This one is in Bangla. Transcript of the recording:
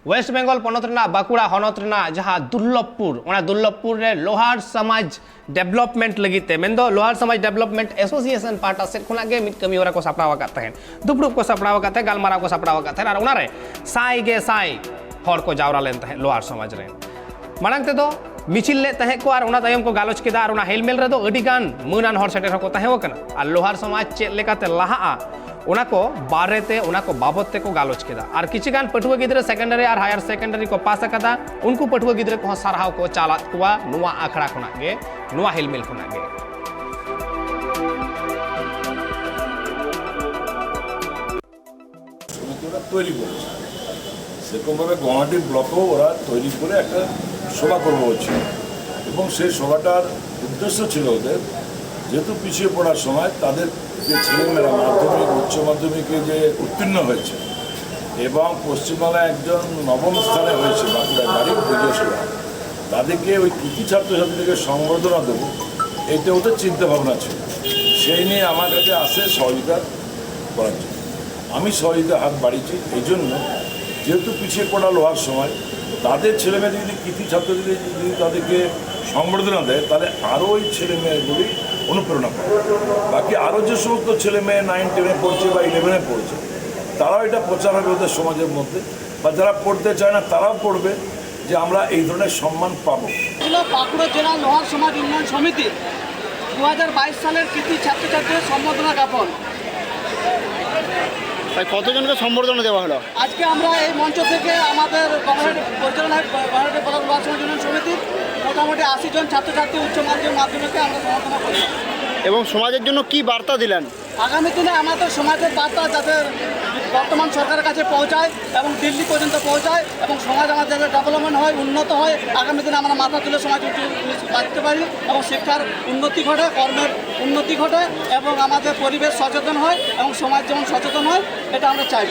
वेस्ट बेंगल पनत बाकुड़ा हनत जहाँ दुर्लभपुर रे लोहार समाज डेवलपमेंट लगते मेन लोहार समाज डेवलपमेंट एसोसिएशन पार्टा से खुनागे मिट कमी होरा को सापड़ाव काते दुपड़ुब को सापड़ाव काते गालमाराव को सापड़ाव काते और उनारे साई गे साई हर को जावरा लेन तहे लोहार समाज रे मांग ते दो मिचिल ले तहे को और उना तायम को गालोच केदा और उना हेलमेल रे दो अडिगान मुनान हर सेटर को तहे वकना और लोहार समाज चेक लेकाते लाहा उना को बारेते उना को बाबते को गालोच केदा और किछगान पटुआ गिद्रे सेकेंडरी और हायर सेकेंडरी को पास अकादा उनको पटुआ गिद्रे को सारहाव को चालात कुआ नुआ आखड़ा खुना गे नुआ हेलमेल खुना गे তৈরি করেছে সেরকমভাবে গুয়াহাটি ব্লকেও ওরা তৈরি করে একটা সভা করবো হচ্ছে এবং সেই সভাটার উদ্দেশ্য ছিল ওদের যেহেতু পিছিয়ে পড়ার সময় তাদের যে ছেলেমেয়েরা মাধ্যমিক উচ্চ মাধ্যমিকে যে উত্তীর্ণ হয়েছে এবং পশ্চিমবাংলায় একজন নবম স্থানে হয়েছে বাঁকুড়ার বাড়ি বিজয়সভা তাদেরকে ওই কৃতি ছাত্রছাত্রীদেরকে সংবর্ধনা দেবো এটা ওদের চিন্তাভাবনা ছিল সেই নিয়ে আমার কাছে আসে সহযোগিতা করার জন্য আমি সহযোগিতা হাত বাড়িয়েছি এই জন্য যেহেতু পিছিয়ে পড়া হওয়ার সময় তাদের ছেলেমেয়েদের যদি কৃতি ছাত্রদের যদি তাদেরকে সংবর্ধনা দেয় তাহলে আরও ওই ছেলেমেয়েগুলি অনুপ্রেরণা পায় বাকি আরও যে সমস্ত ছেলেমেয়ে 9, 10 পড়ছে বা 11 পড়ছে তারাও এটা প্রচার হবে ওদের সমাজের মধ্যে বা যারা পড়তে চায় না তারাও পড়বে যে আমরা এই ধরনের সম্মান পাবো। বাঁকুড়া জেলা লোহার সমাজ উন্নয়ন সমিতি 2022 সালের কৃতি ছাত্রছাত্রীদের সম্বর্ধনা জ্ঞাপন। কতজনকে সম্বর্ধনা দেওয়া হলো? আজকে আমরা এই মঞ্চ থেকে আমাদের পরিচালনায় লোহার সমাজ উন্নয়ন সমিতির মোটামুটি 80 জন ছাত্রছাত্রী উচ্চ মাধ্যমিকে আমরা সম্বর্ধনা করি। এবং সমাজের জন্য কি বার্তা দিলেন? আগামী দিনে আমাদের সমাজের বার্তা যাতে বর্তমান সরকারের কাছে পৌঁছায় এবং দিল্লি পর্যন্ত পৌঁছায় এবং সমাজ আমাদের ডেভেলপমেন্ট হয় উন্নত হয় আগামী দিনে আমরা মাথা তুলে সমাজ বাঁচতে পারি এবং শিক্ষার উন্নতি ঘটে কর্মের উন্নতি ঘটে এবং আমাদের পরিবেশ সচেতন হয় এবং সমাজ যেমন সচেতন হয় এটা আমরা চাইব।